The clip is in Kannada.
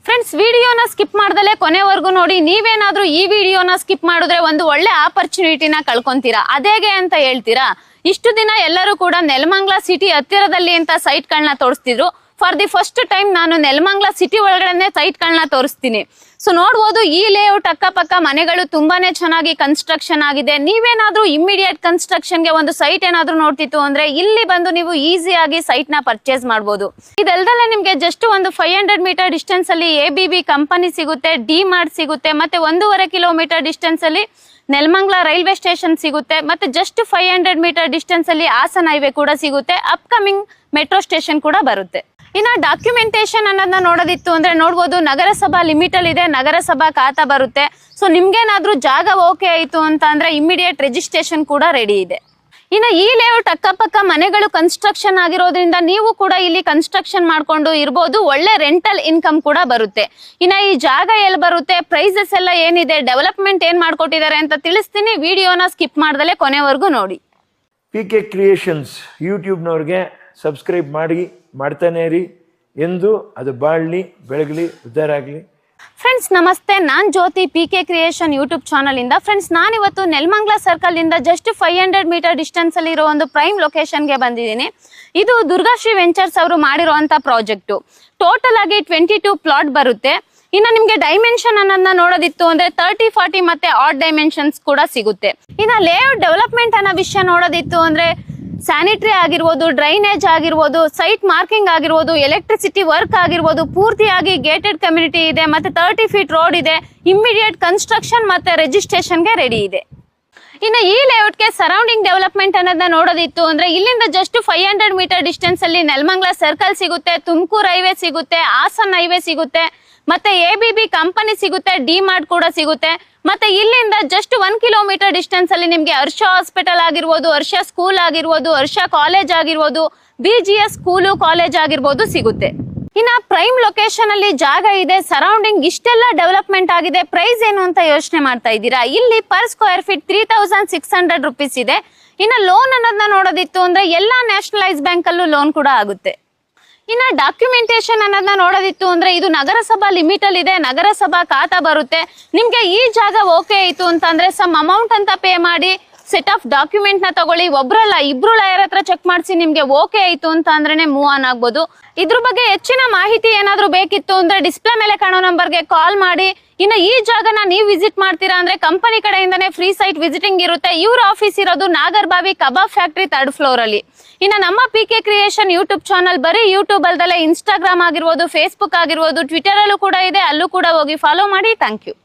ಫ್ರೆಂಡ್ಸ್, ವಿಡಿಯೋನ ಸ್ಕಿಪ್ ಮಾಡ್ದಲೇ ಕೊನೆವರೆಗೂ ನೋಡಿ. ನೀವೇನಾದ್ರೂ ಈ ವಿಡಿಯೋನ ಸ್ಕಿಪ್ ಮಾಡಿದ್ರೆ ಒಂದು ಒಳ್ಳೆ ಆಪರ್ಚುನಿಟಿನ ಕಳ್ಕೊಂತೀರಾ. ಅದೇಗೆ ಅಂತ ಹೇಳ್ತೀರಾ? ಇಷ್ಟು ದಿನ ಎಲ್ಲರೂ ಕೂಡ ನೆಲಮಂಗಲ ಸಿಟಿ ಹತ್ತಿರದಲ್ಲಿ ಅಂತ ಸೈಟ್ಗಳನ್ನ ತೋರಿಸ್ತಿದ್ರು. ಫಾರ್ ದಿ ಫಸ್ಟ್ ಟೈಮ್ ನಾನು ನೆಲಮಂಗಲ ಸಿಟಿ ಒಳಗಡೆ ಸೈಟ್ಗಳನ್ನ ತೋರಿಸ್ತೀನಿ. ಸೊ ನೋಡ್ಬೋದು, ಈ ಲೇಔಟ್ ಅಕ್ಕಪಕ್ಕ ಮನೆಗಳು ತುಂಬಾನೇ ಚೆನ್ನಾಗಿ ಕನ್ಸ್ಟ್ರಕ್ಷನ್ ಆಗಿದೆ. ನೀವೇನಾದ್ರೂ ಇಮಿಡಿಯೇಟ್ ಕನ್ಸ್ಟ್ರಕ್ಷನ್ಗೆ ಒಂದು ಸೈಟ್ ಏನಾದ್ರೂ ನೋಡ್ತಿತ್ತು ಅಂದ್ರೆ ಇಲ್ಲಿ ಬಂದು ನೀವು ಈಸಿಯಾಗಿ ಸೈಟ್ ನ ಪರ್ಚೇಸ್ ಮಾಡಬಹುದು. ಇದಲ್ದಲ್ಲೇ ನಿಮ್ಗೆ ಜಸ್ಟ್ ಒಂದು 500 ಮೀಟರ್ ಡಿಸ್ಟೆನ್ಸ್ ಅಲ್ಲಿ ABB ಕಂಪನಿ ಸಿಗುತ್ತೆ, ಡಿ ಮಾರ್ಟ್ ಸಿಗುತ್ತೆ, ಮತ್ತೆ 1.5 ಕಿಲೋಮೀಟರ್ ಡಿಸ್ಟೆನ್ಸ್ ಅಲ್ಲಿ ನೆಲಮಂಗಲ ರೈಲ್ವೆ ಸ್ಟೇಷನ್ ಸಿಗುತ್ತೆ, ಮತ್ತೆ ಜಸ್ಟ್ 500 ಮೀಟರ್ ಡಿಸ್ಟೆನ್ಸ್ ಅಲ್ಲಿ ಹಾಸನ ಹೈವೇ ಕೂಡ ಸಿಗುತ್ತೆ. ಅಪ್ಕಮಿಂಗ್ ಮೆಟ್ರೋ ಸ್ಟೇಷನ್ ಕೂಡ ಬರುತ್ತೆ. ಇನ್ನ ಡಾಕ್ಯುಮೆಂಟೇಶನ್ ಅನ್ನೋದನ್ನ ನೋಡೋದಿತ್ತು ಅಂದ್ರೆ ನೋಡ್ಬೋದು, ನಗರಸಭಾ ಲಿಮಿಟ್ ಅಲ್ಲಿ ಇದೆ, ನಗರಸಭಾ ಖಾತಾ ಬರುತ್ತೆ. ಸೊ ನಿಮ್ಗೇನಾದ್ರೂ ಜಾಗ ಓಕೆ ಆಯ್ತು ಅಂತ ಅಂದ್ರೆ ಇಮಿಡಿಯೇಟ್ ರಿಜಿಸ್ಟ್ರೇಷನ್ ಕೂಡ ರೆಡಿ ಇದೆ. ಇನ್ನ ಈ ಲೇಔಟ್ ಅಕ್ಕಪಕ್ಕ ಮನೆಗಳು ಕನ್ಸ್ಟ್ರಕ್ಷನ್ ಆಗಿರೋದ್ರಿಂದ ನೀವು ಕೂಡ ಇಲ್ಲಿ ಕನ್ಸ್ಟ್ರಕ್ಷನ್ ಮಾಡ್ಕೊಂಡು ಇರ್ಬೋದು. ಒಳ್ಳೆ ರೆಂಟಲ್ ಇನ್ಕಮ್ ಕೂಡ ಬರುತ್ತೆ. ಇನ್ನ ಈ ಜಾಗ ಎಲ್ಲಿ ಬರುತ್ತೆ, ಪ್ರೈಸಸ್ ಎಲ್ಲ ಏನಿದೆ, ಡೆವಲಪ್ಮೆಂಟ್ ಏನ್ ಮಾಡ್ಕೊಟ್ಟಿದ್ದಾರೆ ಅಂತ ತಿಳಿಸ್ತೀನಿ. ವಿಡಿಯೋನ ಸ್ಕಿಪ್ ಮಾಡ್ದಲೇ ಕೊನೆವರೆಗೂ ನೋಡಿ. PK ಕ್ರಿಯೇಷನ್ಸ್ ಯೂಟ್ಯೂಬ್ನವ್ರಿಗೆ ಸಬ್ಸ್ಕ್ರೈಬ್ ಮಾಡ್ತಾನೆ ಇರಿ. ಎಂದು ಅದು ಬಾಳಲಿ, ಬೆಳಗಲಿ, ಉದ್ಧಾರ ಆಗಲಿ. ಫ್ರೆಂಡ್ಸ್ ನಮಸ್ತೆ, ನಾನ್ ಜ್ಯೋತಿ, PK ಕ್ರಿಯೇಷನ್ ಯೂಟ್ಯೂಬ್ ಚಾನಲ್ ಇಂದ. ಫ್ರೆಂಡ್ಸ್, ನಾನಿವತ್ತು ನೆಲಮಂಗಲ ಸರ್ಕಲ್ ಇಂದ ಜಸ್ಟ್ 500 ಮೀಟರ್ ಡಿಸ್ಟೆನ್ಸ್ ಅಲ್ಲಿ ಇರೋ ಒಂದು ಪ್ರೈಮ್ ಲೊಕೇಶನ್ಗೆ ಬಂದಿದ್ದೀನಿ. ಇದು ದುರ್ಗಾಶ್ರೀ ವೆಂಚರ್ಸ್ ಅವರು ಮಾಡಿರುವಂತ ಪ್ರಾಜೆಕ್ಟ್. ಟೋಟಲ್ ಆಗಿ 22 ಪ್ಲಾಟ್ ಬರುತ್ತೆ. ಇನ್ನು ನಿಮ್ಗೆ ಡೈಮೆನ್ಷನ್ ಅನ್ನೋದನ್ನ ನೋಡೋದಿತ್ತು ಅಂದ್ರೆ 30, 40 ಮತ್ತೆ ಆಡ್ ಡೈಮೆನ್ಷನ್ಸ್ ಕೂಡ ಸಿಗುತ್ತೆ. ಇನ್ನು ಲೇಔಟ್ ಡೆವಲಪ್ಮೆಂಟ್ ಅನ್ನೋ ವಿಷಯ ನೋಡೋದಿತ್ತು ಅಂದ್ರೆ ಸ್ಯಾನಿಟರಿ ಆಗಿರ್ಬೋದು, ಡ್ರೈನೇಜ್ ಆಗಿರ್ಬೋದು, ಸೈಟ್ ಮಾರ್ಕಿಂಗ್ ಆಗಿರ್ಬೋದು, ಎಲೆಕ್ಟ್ರಿಸಿಟಿ ವರ್ಕ್ ಆಗಿರ್ಬೋದು, ಪೂರ್ತಿಯಾಗಿ ಗೇಟೆಡ್ ಕಮ್ಯುನಿಟಿ ಇದೆ, ಮತ್ತೆ 30 ಫೀಟ್ ರೋಡ್ ಇದೆ. ಇಮಿಡಿಯೇಟ್ ಕನ್ಸ್ಟ್ರಕ್ಷನ್ ಮತ್ತೆ ರಿಜಿಸ್ಟ್ರೇಷನ್ಗೆ ರೆಡಿ ಇದೆ. ಇನ್ನು ಈ ಲೇಔಟ್ಗೆ ಸರೌಂಡಿಂಗ್ ಡೆವಲಪ್ಮೆಂಟ್ ಅನ್ನೋದನ್ನ ನೋಡೋದಿತ್ತು ಅಂದ್ರೆ ಇಲ್ಲಿಂದ ಜಸ್ಟ್ 500 ಮೀಟರ್ ಡಿಸ್ಟೆನ್ಸ್ ಅಲ್ಲಿ ನೆಲಮಂಗಲ ಸರ್ಕಲ್ ಸಿಗುತ್ತೆ, ತುಮಕೂರು ಹೈವೇ ಸಿಗುತ್ತೆ, ಹಾಸನ ಹೈವೇ ಸಿಗುತ್ತೆ, ಮತ್ತೆ ABB ಕಂಪನಿ ಸಿಗುತ್ತೆ, ಡಿ ಮಾರ್ಟ್ ಕೂಡ ಸಿಗುತ್ತೆ. ಮತ್ತೆ ಇಲ್ಲಿಂದ ಜಸ್ಟ್ 1 ಕಿಲೋಮೀಟರ್ ಡಿಸ್ಟೆನ್ಸ್ ಅಲ್ಲಿ ನಿಮ್ಗೆ ಹರ್ಷ ಹಾಸ್ಪಿಟಲ್ ಆಗಿರ್ಬೋದು, ಹರ್ಷ ಸ್ಕೂಲ್ ಆಗಿರ್ಬೋದು, ಹರ್ಷ ಕಾಲೇಜ್ ಆಗಿರ್ಬೋದು, BGS ಸ್ಕೂಲು ಕಾಲೇಜ್ ಆಗಿರ್ಬೋದು ಸಿಗುತ್ತೆ. ಇನ್ನ ಪ್ರೈಮ್ ಲೊಕೇಶನ್ ಅಲ್ಲಿ ಜಾಗ ಇದೆ, ಸರೌಂಡಿಂಗ್ ಇಷ್ಟೆಲ್ಲ ಡೆವಲಪ್ಮೆಂಟ್ ಆಗಿದೆ. ಪ್ರೈಸ್ ಏನು ಅಂತ ಯೋಚನೆ ಮಾಡ್ತಾ ಇದ್ದೀರಾ? ಇಲ್ಲಿ ಪರ್ ಸ್ಕ್ವೇರ್ ಫೀಟ್ 3600 ರುಪೀಸ್ ಇದೆ. ಇನ್ನ ಲೋನ್ ಅನ್ನೋದನ್ನ ನೋಡೋದಿತ್ತು ಅಂದ್ರೆ ಎಲ್ಲಾ ನ್ಯಾಷನಲೈಸ್ ಬ್ಯಾಂಕ್ ಅಲ್ಲೂ ಲೋನ್ ಕೂಡ ಆಗುತ್ತೆ. ಇನ್ನ ಡಾಕ್ಯುಮೆಂಟೇಶನ್ ಅನ್ನೋದನ್ನ ನೋಡೋದಿತ್ತು ಅಂದ್ರೆ ಇದು ನಗರಸಭಾ ಲಿಮಿಟ್ ಅಲ್ಲಿ ಇದೆ, ನಗರಸಭಾ ಖಾತಾ ಬರುತ್ತೆ. ನಿಮ್ಗೆ ಈ ಜಾಗ ಓಕೆ ಆಯ್ತು ಅಂತಂದ್ರೆ ಸಮ್ ಅಮೌಂಟ್ ಅಂತ ಪೇ ಮಾಡಿ ಸೆಟ್ ಆಫ್ ಡಾಕ್ಯುಮೆಂಟ್ ನ ತಗೊಳ್ಳಿ. ಒಬ್ರಲ್ಲ ಇಬ್ರು ಲಾಯರ್ ಹತ್ರ ಚೆಕ್ ಮಾಡಿಸಿ ನಿಮ್ಗೆ ಓಕೆ ಆಯ್ತು ಅಂತ ಅಂದ್ರೇನೆ ಮೂವ್ ಆನ್ ಆಗ್ಬೋದು. ಇದ್ರ ಬಗ್ಗೆ ಹೆಚ್ಚಿನ ಮಾಹಿತಿ ಏನಾದ್ರೂ ಬೇಕಿತ್ತು ಅಂದ್ರೆ ಡಿಸ್ಪ್ಲೇ ಮೇಲೆ ಕಾಣೋ ನಂಬರ್ಗೆ ಕಾಲ್ ಮಾಡಿ. ಇನ್ನು ಈ ಜಾಗನ ನೀವು ವಿಸಿಟ್ ಮಾಡ್ತೀರಾ ಅಂದ್ರೆ ಕಂಪನಿ ಕಡೆಯಿಂದಾನೇ ಫ್ರೀ ಸೈಟ್ ವಿಸಿಟಿಂಗ್ ಇರುತ್ತೆ. ಇವ್ರ ಆಫೀಸ್ ಇರೋದು ನಾಗರಬಾವಿ ಕಬಾಬ್ ಫ್ಯಾಕ್ಟರಿ 3rd ಫ್ಲೋರ್ ಅಲ್ಲಿ. ಇನ್ನು ನಮ್ಮ PK ಕ್ರಿಯೇಷನ್ ಯೂಟ್ಯೂಬ್ ಚಾನಲ್ ಬರೀ ಯೂಟ್ಯೂಬ್ ಅಲ್ದಲ್ಲೇ ಇನ್ಸ್ಟಾಗ್ರಾಮ್ ಆಗಿರ್ಬೋದು, ಫೇಸ್ಬುಕ್ ಆಗಿರ್ಬೋದು, ಟ್ವಿಟರ್ ಅಲ್ಲೂ ಕೂಡ ಇದೆ. ಅಲ್ಲೂ ಕೂಡ ಹೋಗಿ ಫಾಲೋ ಮಾಡಿ. Thank you.